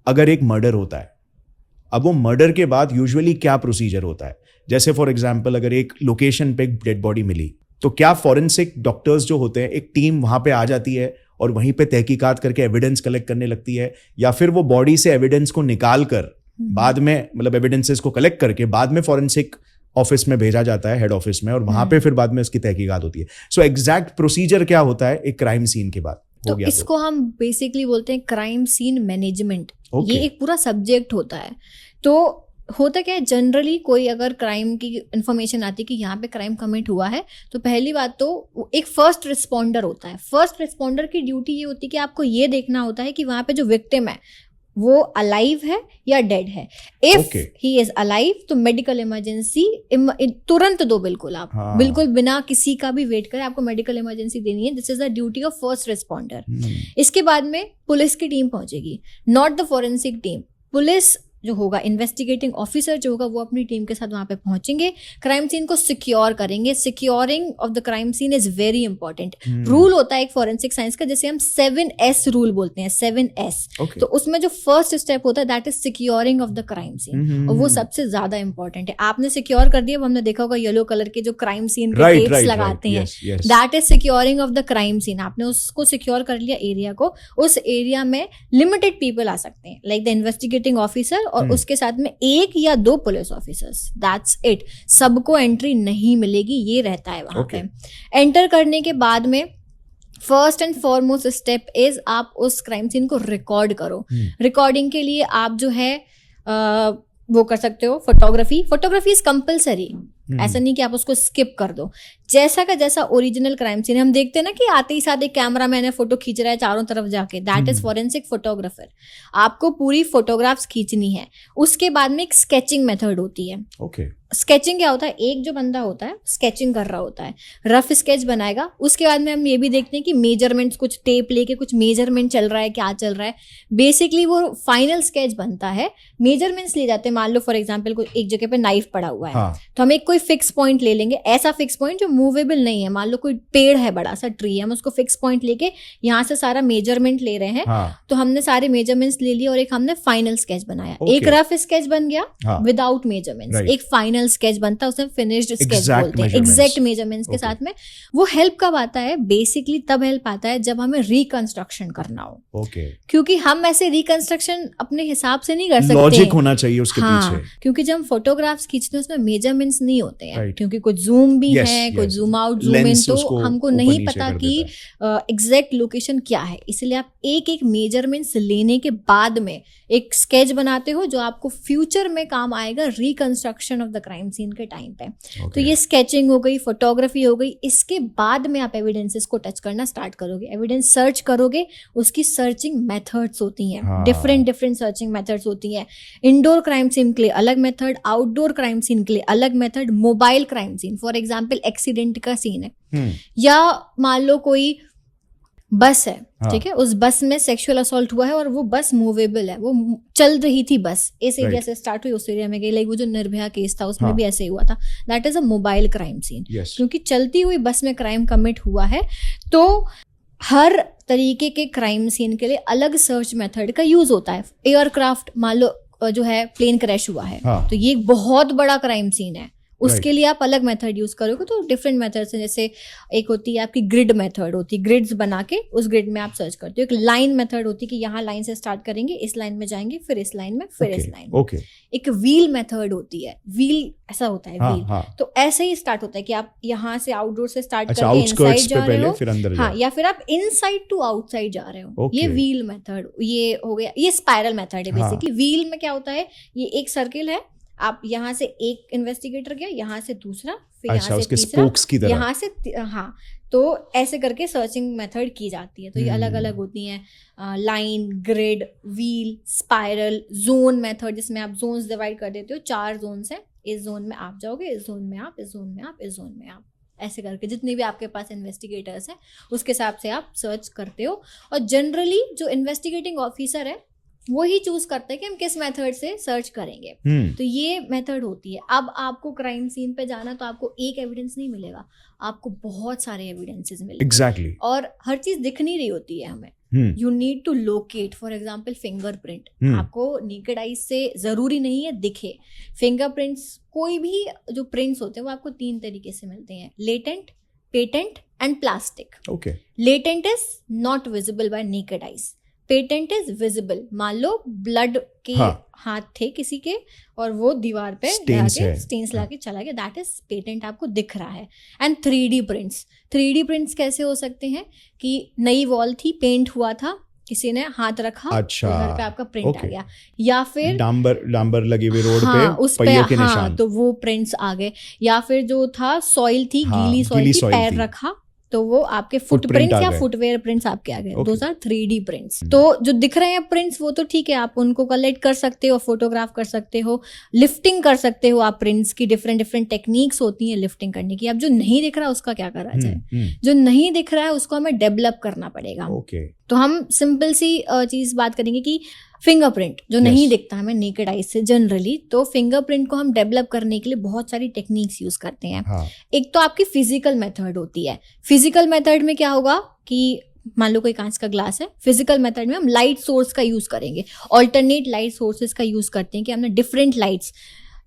अगर एक मर्डर होता है, अब वो मर्डर के बाद यूजुअली क्या प्रोसीजर होता है, जैसे फॉर एग्जांपल अगर एक लोकेशन पे डेड बॉडी मिली तो क्या फॉरेंसिक डॉक्टर्स जो होते हैं एक टीम वहां पे आ जाती है और वहीं पे तहकीकात करके एविडेंस कलेक्ट करने लगती है, या फिर वो बॉडी से एविडेंस को निकाल कर बाद में मतलब एविडेंसेस को कलेक्ट करके बाद में फॉरेंसिक ऑफिस में भेजा जाता है, हेड ऑफिस में, और वहां पे फिर बाद में उसकी तहकीकात होती है। सो एग्जैक्ट प्रोसीजर क्या होता है एक क्राइम सीन के बाद? तो इसको हम बेसिकली बोलते हैं क्राइम सीन मैनेजमेंट। ये एक पूरा सब्जेक्ट होता है। तो होता क्या है, जनरली कोई अगर क्राइम की इंफॉर्मेशन आती है कि यहाँ पे क्राइम कमिट हुआ है, तो पहली बात तो एक फर्स्ट रिस्पॉन्डर होता है। फर्स्ट रिस्पॉन्डर की ड्यूटी ये होती है कि आपको ये देखना होता है कि वहाँ पे जो विक्टिम है वो अलाइव है या डेड है। इफ ही इज अलाइव तो मेडिकल इमरजेंसी तुरंत दो, बिल्कुल आप बिल्कुल बिना किसी का भी वेट करें आपको मेडिकल इमरजेंसी देनी है। This is the duty of first responder. इसके बाद में पुलिस की टीम पहुंचेगी, not the forensic team. Police जो होगा, इन्वेस्टिगेटिंग ऑफिसर जो होगा, वो अपनी टीम के साथ वहां पे पहुंचेंगे, क्राइम सीन को सिक्योर करेंगे। Securing of the crime scene is very important. Rule होता है एक फॉरेंसिक साइंस का, जैसे हम 7S रूल बोलते हैं, 7S। तो उसमें जो फर्स्ट स्टेप होता है that is securing of the crime scene, और वो सबसे ज्यादा इंपॉर्टेंट है। आपने सिक्योर कर दिया, वो हमने देखा होगा येलो कलर के जो क्राइम सीन के टेप्स लगाते हैं, that is securing of the crime scene. आपने उसको सिक्योर कर लिया एरिया को, उस एरिया में लिमिटेड पीपल आ सकते हैं, लाइक द इन्वेस्टिगेटिंग ऑफिसर और उसके साथ में 1 या 2 पुलिस ऑफिसर्स, दैट्स इट। सबको एंट्री नहीं मिलेगी, ये रहता है वहां पे। एंटर करने के बाद में first and foremost step is आप उस क्राइम सीन को रिकॉर्ड करो। रिकॉर्डिंग के लिए आप जो है वो कर सकते हो फोटोग्राफी इज कंपलसरी। ऐसा नहीं कि आप उसको स्किप कर दो। जैसा का जैसा ओरिजिनल क्राइम सीन हम देखते हैं ना कि आते ही साथ एक कैमरा मैन है, फोटो खींच रहा है चारों तरफ जाके, दैट इज फॉरेंसिक फोटोग्राफर। आपको पूरी फोटोग्राफ्स खींचनी है। उसके बाद में एक स्केचिंग मेथड होती है। स्केचिंग क्या होता है, एक जो बंदा होता है स्केचिंग कर रहा होता है, रफ स्केच बनाएगा। उसके बाद में हम ये भी देखते हैं कि मेजरमेंट्स, कुछ टेप लेके कुछ मेजरमेंट चल रहा है, क्या चल रहा है, बेसिकली वो फाइनल स्केच बनता है। मेजरमेंट्स लिए जाते हैं। मान लो फॉर एग्जांपल कोई एक जगह पे नाइफ पड़ा हुआ है, तो हम एक कोई फिक्स पॉइंट ले लेंगे, ऐसा फिक्स पॉइंट जो मूवेबल नहीं है। मान लो कोई पेड़ है, बड़ा सा ट्री है, हम उसको फिक्स पॉइंट लेके यहाँ से सारा मेजरमेंट ले रहे हैं। तो हमने सारे मेजरमेंट्स ले लिए और एक हमने फाइनल स्केच बनाया। एक रफ स्केच बन गया विदाउट मेजरमेंट्स, एक फाइनल स्केच बनता है, उसे फिनिश्ड स्केच बोलते हैं, एग्जैक्ट मेजरमेंट्स के साथ में। वो हेल्प कब आता है, बेसिकली तब हेल्प आता है जब हमें रिकंस्ट्रक्शन करना हो। क्योंकि हम ऐसे रिकंस्ट्रक्शन अपने हिसाब से नहीं कर सकते, लॉजिक होना चाहिए उसके पीछे। क्योंकि जब हम फोटोग्राफ्स खींचते हैं उसमें मेजरमेंट्स नहीं होते हैं, क्योंकि कुछ जूम भी है, कुछ जूम आउट, जूम इन, तो हमको नहीं पता कि एग्जैक्ट लोकेशन क्या है। इसलिए आप एक एक मेजरमेंट्स लेने के बाद में एक स्केच बनाते हो जो आपको फ्यूचर में काम आएगा reconstruction of the crime scene के टाइम पे। तो ये स्केचिंग हो गई, फोटोग्राफी हो गई। इसके बाद में आप एविडेंसेस को टच करना स्टार्ट करोगे, एविडेंस सर्च करोगे। उसकी सर्चिंग मेथड्स होती हैं, डिफरेंट सर्चिंग मेथड्स होती हैं। इंडोर क्राइम सीन के लिए अलग मेथड, आउटडोर क्राइम सीन के लिए अलग method, mobile crime scene, for example accident का सीन है, या मान लो कोई बस है, ठीक है, उस बस में सेक्सुअल असॉल्ट हुआ है और वो बस मूवेबल है, वो चल रही थी बस, इस एरिया से स्टार्ट हुई उस एरिया में गई। लाइक वो जो निर्भया केस था उसमें भी ऐसे ही हुआ था, that is a mobile crime scene. क्योंकि चलती हुई बस में क्राइम कमिट हुआ है। तो हर तरीके के क्राइम सीन के लिए अलग सर्च मेथड का यूज होता है। एयरक्राफ्ट मान लो जो है प्लेन क्रैश हुआ है, तो ये बहुत बड़ा क्राइम सीन है, उसके लिए आप अलग मेथड यूज करोगे। तो डिफरेंट मेथड्स हैं, जैसे एक होती है आपकी ग्रिड मेथड होती है, ग्रिड्स बना के उस ग्रिड में आप सर्च करते हो। एक लाइन मेथड होती है कि यहाँ लाइन से स्टार्ट करेंगे, इस लाइन में जाएंगे, फिर इस लाइन में, फिर इस लाइन में। एक व्हील मेथड होती है, व्हील ऐसा होता है व्हील। तो ऐसे ही स्टार्ट होता है कि आप यहाँ से आउटडोर से स्टार्ट करके इनसाइड जा रहे हो, हाँ, या फिर आप इनसाइड टू आउटसाइड जा रहे हो, ये व्हील मेथड। ये हो गया, ये स्पाइरल मेथड है बेसिकली। व्हील में क्या होता है, ये एक सर्किल है, आप यहाँ से एक इन्वेस्टिगेटर गया, यहाँ से दूसरा, फिर यहाँ से तीसरा, यहाँ से हाँ, तो ऐसे करके सर्चिंग मेथड की जाती है। तो ये अलग अलग होती हैं, line, grid, wheel, spiral, zone method, जिसमें आप जोन्स डिवाइड कर देते हो। 4 जोन्स हैं, इस जोन में आप जाओगे, इस जोन में आप, इस जोन में आप, इस जोन में आप, ऐसे करके जितने भी आपके पास इन्वेस्टिगेटर्स हैं उसके हिसाब से आप सर्च करते हो। और जनरली जो इन्वेस्टिगेटिंग ऑफिसर है वही चूज करते हैं कि हम किस मेथड से सर्च करेंगे। तो ये मेथड होती है। अब आपको क्राइम सीन पे जाना तो आपको एक एविडेंस नहीं मिलेगा, आपको बहुत सारे एविडेंसेस मिलेंगे। एग्जैक्टली। और हर चीज दिख नहीं रही होती है हमें। You need to locate, for example fingerprint, आपको नेकेड आइज से जरूरी नहीं है दिखे। फिंगरप्रिंट्स, कोई भी जो प्रिंट्स होते हैं वो आपको 3 तरीके से मिलते हैं, latent, patent and plastic. Okay. Latent is not visible bye naked eyes, patent is visible. मान लो ब्लड के हाथ थे किसी के और वो दीवार पे स्टेन्स लाके चला गया, दैट इज पेटेंट, आपको दिख रहा है। And 3D prints, 3D prints कैसे हो सकते हैं कि नई वॉल थी, पेंट हुआ था, किसी ने हाथ रखा, अच्छा, तो घर पे आपका प्रिंट आ गया। या फिर डांबर लगे हुए रोड हाँ, पे उस पहियों पे के निशान, तो वो प्रिंट्स आ गए। या फिर जो था सॉइल थी, गीली सॉइल थी, पैर रखा तो वो आपके फुटप्रिंट्स या फुटवेयर प्रिंट्स आपके आ गए। Those are 3D prints. तो जो दिख रहे हैं प्रिंट्स वो तो ठीक है, आप उनको कलेक्ट कर सकते हो, फोटोग्राफ कर सकते हो, लिफ्टिंग कर सकते हो आप प्रिंट्स की। डिफरेंट डिफरेंट टेक्निक्स होती हैं लिफ्टिंग करने की। अब जो नहीं दिख रहा उसका क्या करा जाए? जो नहीं दिख रहा है उसको हमें डेवलप करना पड़ेगा। तो हम सिंपल सी चीज बात करेंगे कि फिंगरप्रिंट जो नहीं दिखता हमें नेकेड आइज से जनरली, तो फिंगरप्रिंट को हम डेवलप करने के लिए बहुत सारी टेक्निक्स यूज करते हैं। एक तो आपकी फिजिकल मेथड होती है। फिजिकल मेथड में क्या होगा कि मान लो कोई कांच का ग्लास है, फिजिकल मेथड में हम लाइट सोर्स का यूज करेंगे, ऑल्टरनेट लाइट सोर्सेज का यूज करते हैं कि हमने different lights,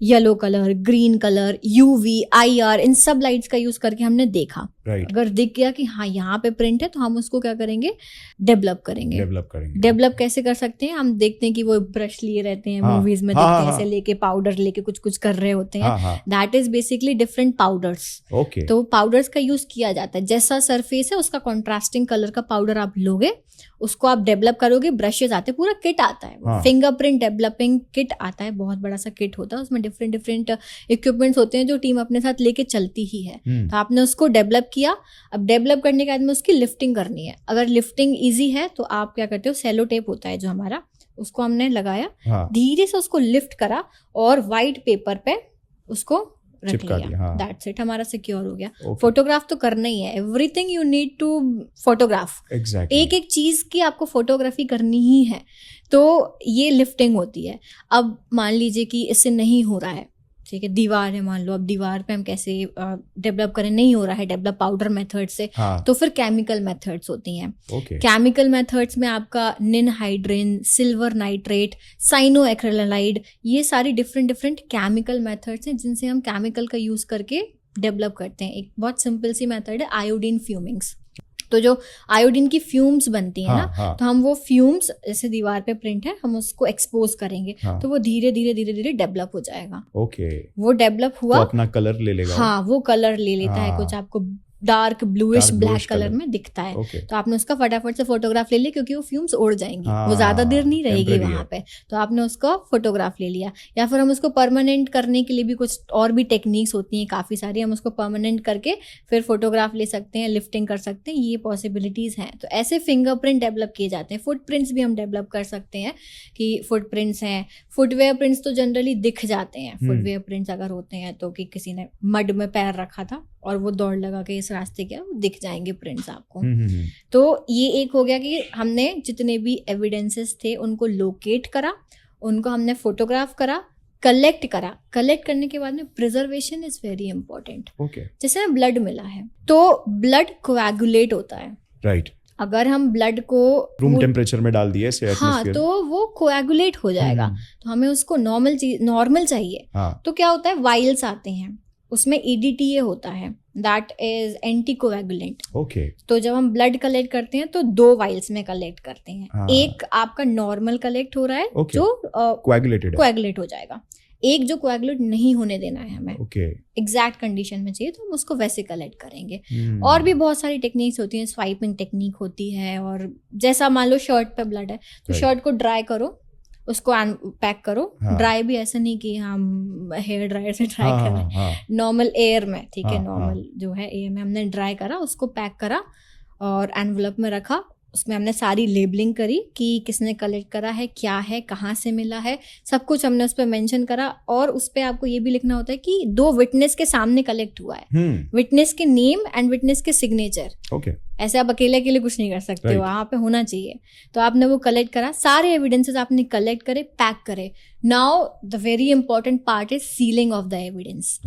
yellow colour, green colour, UV, IR, इन सब लाइट्स का यूज करके हमने देखा। अगर दिख गया कि हाँ यहाँ पे प्रिंट है तो हम उसको क्या करेंगे? डेवलप करेंगे। डेवलप कैसे कर सकते हैं? हम देखते हैं कि वो ब्रश लिए रहते हैं, मूवीज में देखते हैं ऐसे लेके, पाउडर लेके कुछ कुछ कर रहे होते हैं। That is basically different powders. तो पाउडर्स का यूज किया जाता है। जैसा सरफेस है उसका कॉन्ट्रास्टिंग कलर का पाउडर आप लोगे, उसको आप डेवलप करोगे। ब्रशेज आते हैं, पूरा किट आता है, फिंगरप्रिंट डेवलपिंग किट आता है, बहुत बड़ा सा किट होता है, उसमें डिफरेंट डिफरेंट इक्विपमेंट्स होते हैं जो टीम अपने साथ लेके चलती ही है। तो आपने उसको डेवलप किया। अब डेवलप करने के बाद में उसकी लिफ्टिंग करनी है। अगर लिफ्टिंग इजी है तो आप क्या करते हो, सेलो टेप होता है जो हमारा, उसको हमने लगाया, धीरे से उसको लिफ्ट करा और व्हाइट पेपर पे उसको रख लिया। दैट्स इट, हमारा सिक्योर हो गया। फोटोग्राफ तो करना ही है, everything you need to photograph. एक एक चीज की आपको फोटोग्राफी करनी ही है। तो ये लिफ्टिंग होती है। अब मान लीजिए कि इससे नहीं हो रहा है, ठीक है, दीवार है मान लो, अब दीवार पे हम कैसे डेवलप करें, नहीं हो रहा है डेवलप पाउडर मेथड से, तो फिर केमिकल मेथड्स होती हैं। केमिकल मेथड्स में आपका निनहाइड्रिन, सिल्वर नाइट्रेट, साइनोएक्रिलाइड, ये सारी डिफरेंट डिफरेंट केमिकल मेथड्स हैं जिनसे हम केमिकल का यूज करके डेवलप करते हैं। एक बहुत सिंपल सी मेथड है आयोडीन फ्यूमिंग्स। तो जो आयोडीन की फ्यूम्स बनती है ना, तो हम वो फ्यूम्स, जैसे दीवार पे प्रिंट है, हम उसको एक्सपोज करेंगे, तो वो धीरे धीरे धीरे धीरे डेवलप हो जाएगा। वो डेवलप हुआ तो अपना कलर ले लेगा। हाँ, वो कलर ले लेता है, कुछ आपको डार्क ब्लूइश ब्लैक कलर में दिखता है। तो आपने उसका फटाफट से फोटोग्राफ ले लिया, क्योंकि वो फ्यूम्स उड़ जाएंगी, वो ज्यादा देर नहीं रहेगी वहां पे, तो आपने उसका फोटोग्राफ ले लिया। या फिर हम उसको परमानेंट करने के लिए भी कुछ और भी टेक्निक्स होती हैं काफी सारी, हम उसको परमानेंट करके फिर फोटोग्राफ ले सकते हैं, लिफ्टिंग कर सकते हैं, ये पॉसिबिलिटीज हैं। तो ऐसे फिंगरप्रिंट डेवलप किए जाते हैं। फुटप्रिंट्स भी हम डेवलप कर सकते हैं कि फुटप्रिंट्स हैं। फुटवेयर प्रिंट्स तो जनरली दिख जाते हैं। फुटवेयर प्रिंट्स अगर होते हैं तो कि किसी ने मड में पैर रखा था और वो दौड़ लगा के इस रास्ते क्या, वो दिख जाएंगे प्रिंट्स आपको। तो ये एक हो गया कि हमने जितने भी एविडेंसेस थे उनको लोकेट करा, उनको हमने फोटोग्राफ करा, कलेक्ट करा। कलेक्ट करने के बाद में प्रिजर्वेशन इज वेरी इंपॉर्टेंट। जैसे हमें ब्लड मिला है तो ब्लड कोएगुलेट होता है, राइट। अगर हम ब्लड को रूम टेम्परेचर में डाल दिए, हाँ, तो वो कोएगुलेट हो जाएगा। तो हमें उसको नॉर्मल चाहिए। तो क्या होता है, वाइल्स आते हैं, उसमें EDTA होता है, दैट इज एंटीकोएगुलेंट। तो जब हम ब्लड कलेक्ट करते हैं तो 2 वाइल्स में कलेक्ट करते हैं। एक आपका नॉर्मल कलेक्ट हो रहा है, जो कोएगुलेट हो जाएगा। एक जो कोएगुलेट नहीं होने देना है हमें, एग्जैक्ट कंडीशन में चाहिए, तो हम उसको वैसे कलेक्ट करेंगे। और भी बहुत सारी टेक्निक्स होती हैं, स्वाइपिंग टेक्निक होती है। और जैसा मान लो शर्ट पे ब्लड है तो शर्ट को ड्राई करो, उसको पैक करो। ड्राई भी ऐसा नहीं कि हम हेयर ड्रायर से ड्राई कर रहे हैं, नॉर्मल एयर में, ठीक है, नॉर्मल जो है एयर में हमने ड्राई करा, उसको पैक करा और एनवलप में रखा। उसमें हमने सारी लेबलिंग करी कि किसने कलेक्ट करा है, क्या है, कहाँ से मिला है, सब कुछ हमने उस पर मेंशन करा। और उस पर आपको ये भी लिखना होता है कि 2 विटनेस के सामने कलेक्ट हुआ है, विटनेस के नेम एंड विटनेस के सिग्नेचर। ओके, ऐसे आप अकेले अकेले कुछ नहीं कर सकते हो, वहां पे होना चाहिए। तो आपने वो कलेक्ट करा, सारे एविडेंसेस आपने कलेक्ट करे, पैक करे। Now the very important part is ceiling of the evidence.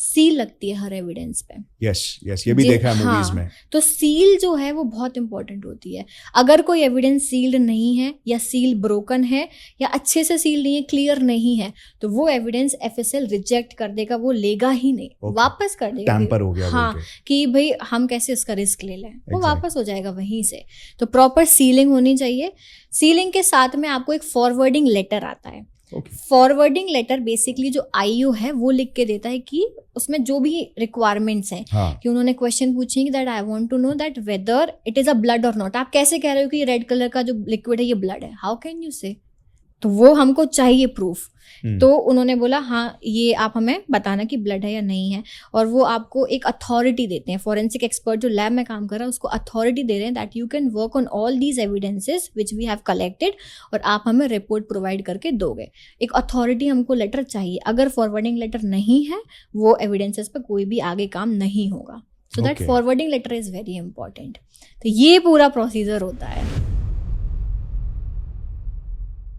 Seal लगती है हर एविडेंस पे। यस, ये भी देखा है मूवीज में। तो सील जो है वो बहुत इंपॉर्टेंट होती है। अगर कोई एविडेंस सील्ड नहीं है या सील ब्रोकन है या अच्छे से सील नहीं है, क्लियर नहीं है, तो वो एविडेंस एफएसएल रिजेक्ट कर देगा, वो लेगा ही नहीं, वापस कर देगा। टैम्पर हो गया। हाँ, कि भाई हम कैसे इसका रिस्क ले लें, वो वापस हो जाएगा वहीं से। तो प्रॉपर सीलिंग होनी चाहिए। सीलिंग के साथ में आपको एक फॉरवर्डिंग लेटर आता है। फॉरवर्डिंग लेटर बेसिकली जो आईओ है वो लिख के देता है कि उसमें जो भी रिक्वायरमेंट्स हैं, कि उन्होंने क्वेश्चन पूछी कि that I want to know that whether it is a blood और नॉट। आप कैसे कह रहे हो कि ये रेड कलर का जो लिक्विड है ये ब्लड है, हाउ कैन यू से? तो वो हमको चाहिए प्रूफ। तो उन्होंने बोला हाँ ये आप हमें बताना कि ब्लड है या नहीं है। और वो आपको एक अथॉरिटी देते हैं, फॉरेंसिक एक्सपर्ट जो लैब में काम कर रहा है उसको अथॉरिटी दे रहे हैं that you can work on all these evidences which we have collected, और आप हमें रिपोर्ट प्रोवाइड करके दोगे। एक अथॉरिटी हमको लेटर चाहिए। अगर फॉरवर्डिंग लेटर नहीं है, वो एविडेंसेस पर कोई भी आगे काम नहीं होगा। So that forwarding letter is very important. तो ये पूरा प्रोसीजर होता है।